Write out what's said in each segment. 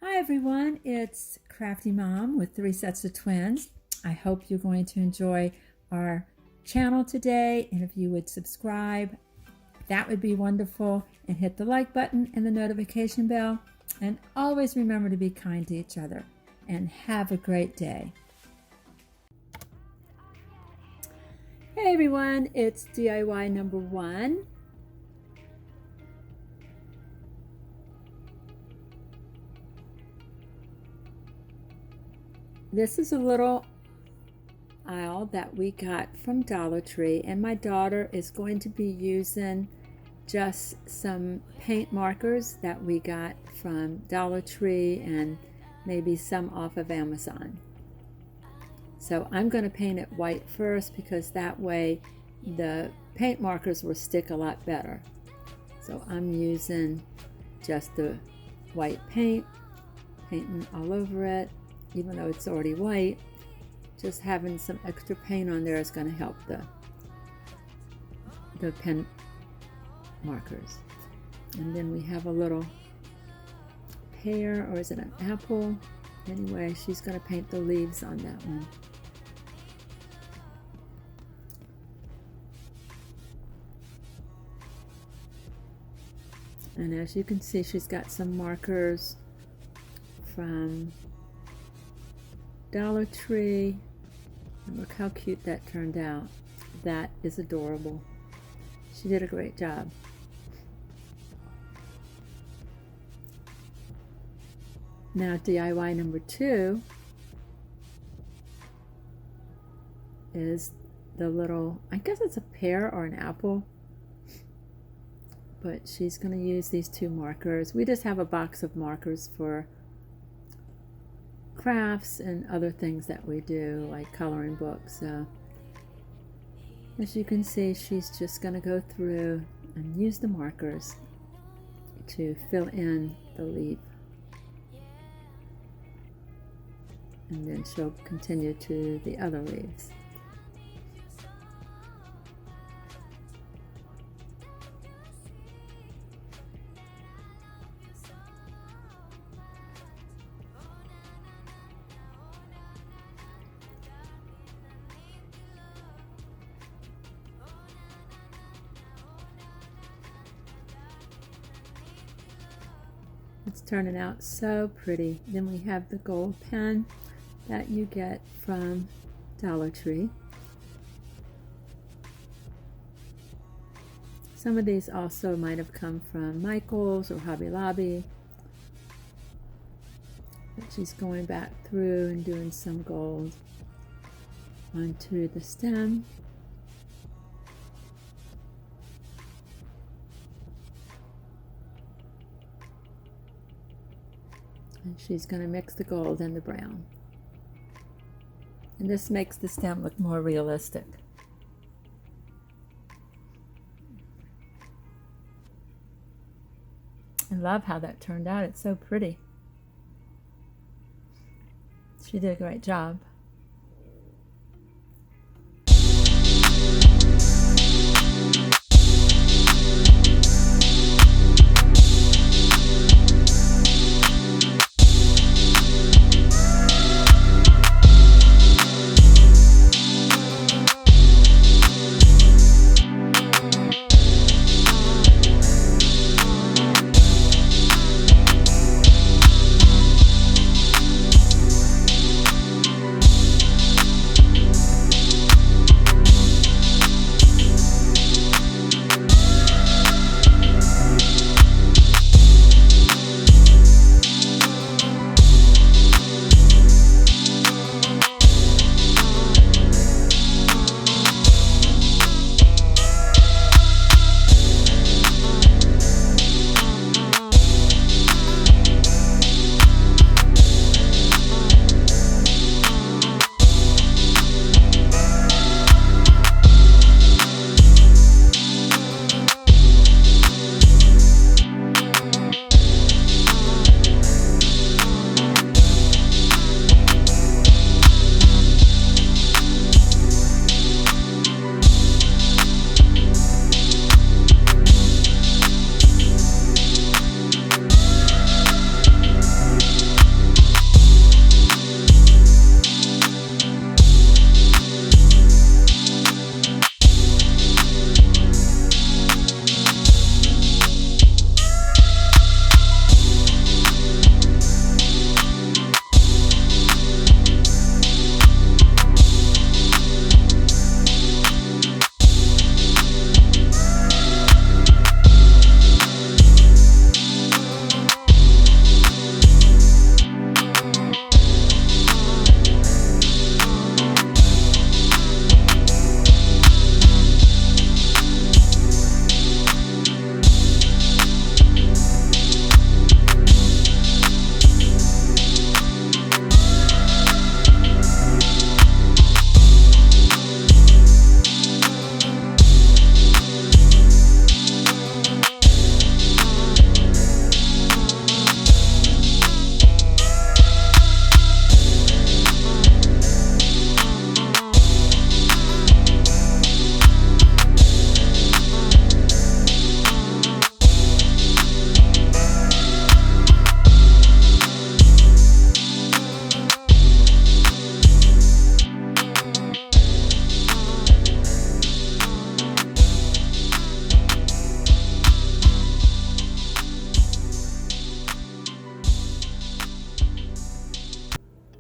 Hi everyone, it's Crafty Mom with 3 sets of twins. I hope you're going to enjoy our channel today, and if you would subscribe, that would be wonderful, and hit the like button and the notification bell, and always remember to be kind to each other, and have a great day. Hey everyone, it's DIY number 1. This is a little aisle that we got from Dollar Tree, and my daughter is going to be using just some paint markers that we got from Dollar Tree and maybe some off of Amazon. So I'm going to paint it white first because that way the paint markers will stick a lot better. So I'm using just the white paint, painting all over it. Even though it's already white, just having some extra paint on there is going to help the pen markers. And then we have a little pear, or is it an apple? Anyway, she's going to paint the leaves on that one. And as you can see, she's got some markers from Dollar Tree, and look how cute that turned out. That is adorable. She did a great job. Now DIY number 2 is the little, I guess it's a pear or an apple, but she's going to use these 2 markers. We just have a box of markers for crafts and other things that we do, like coloring books. So as you can see, she's just going to go through and use the markers to fill in the leaf, and then she'll continue to the other leaves. It's turning out so pretty. Then we have the gold pen that you get from Dollar Tree. Some of these also might have come from Michael's or Hobby Lobby. But she's going back through and doing some gold onto the stem. And she's going to mix the gold and the brown. And this makes the stem look more realistic. I love how that turned out. It's so pretty. She did a great job.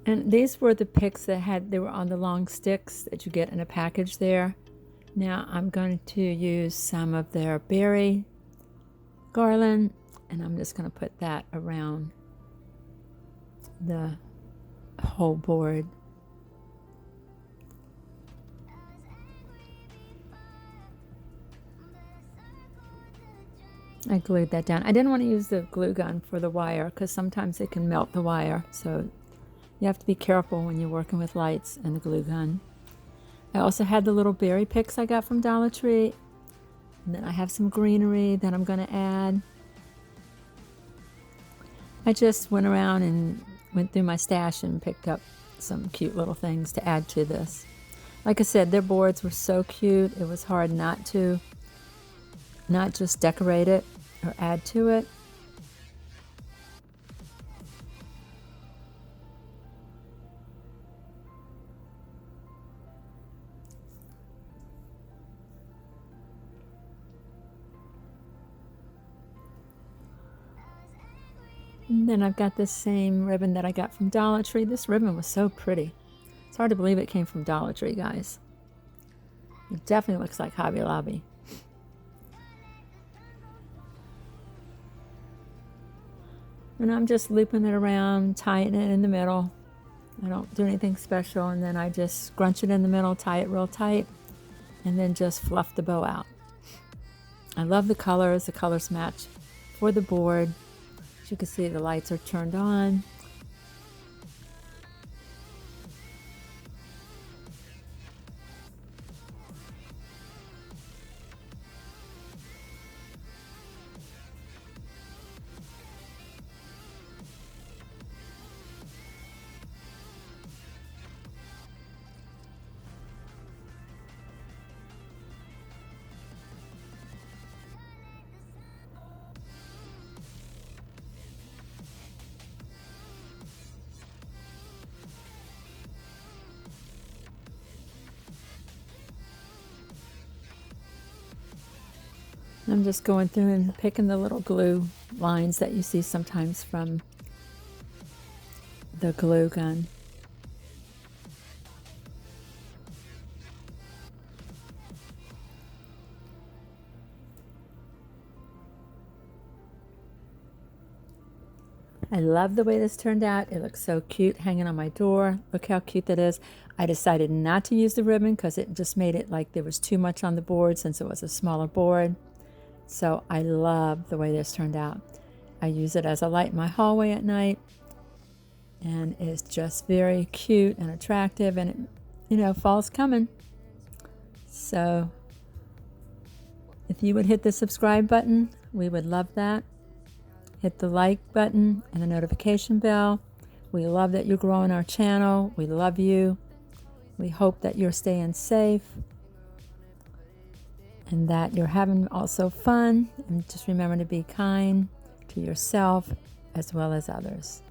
And these were the picks they were on the long sticks that you get in a package there. Now I'm going to use some of their berry garland, and I'm just going to put that around the whole board. I glued that down. I didn't want to use the glue gun for the wire because sometimes it can melt the wire, so you have to be careful when you're working with lights and the glue gun. I also had the little berry picks I got from Dollar Tree, and then I have some greenery that I'm going to add. I just went around and went through my stash and picked up some cute little things to add to this. Like I said, their boards were so cute, it was hard not just decorate it or add to it. And then I've got this same ribbon that I got from Dollar Tree. This ribbon was so pretty. It's hard to believe it came from Dollar Tree, guys. It definitely looks like Hobby Lobby. And I'm just looping it around, tying it in the middle. I don't do anything special, and then I just scrunch it in the middle, tie it real tight, and then just fluff the bow out. I love the colors. The colors match for the board. As you can see, the lights are turned on. I'm just going through and picking the little glue lines that you see sometimes from the glue gun. I love the way this turned out. It looks so cute hanging on my door. Look how cute that is. I decided not to use the ribbon because it just made it like there was too much on the board since it was a smaller board. So I love the way this turned out. I use it as a light in my hallway at night, and it's just very cute and attractive, and it, you know, fall's coming. So if you would hit the subscribe button, we would love that. Hit the like button and the notification bell. We love that you're growing our channel. We love you. We hope that you're staying safe and that you're having also fun. And just remember to be kind to yourself as well as others.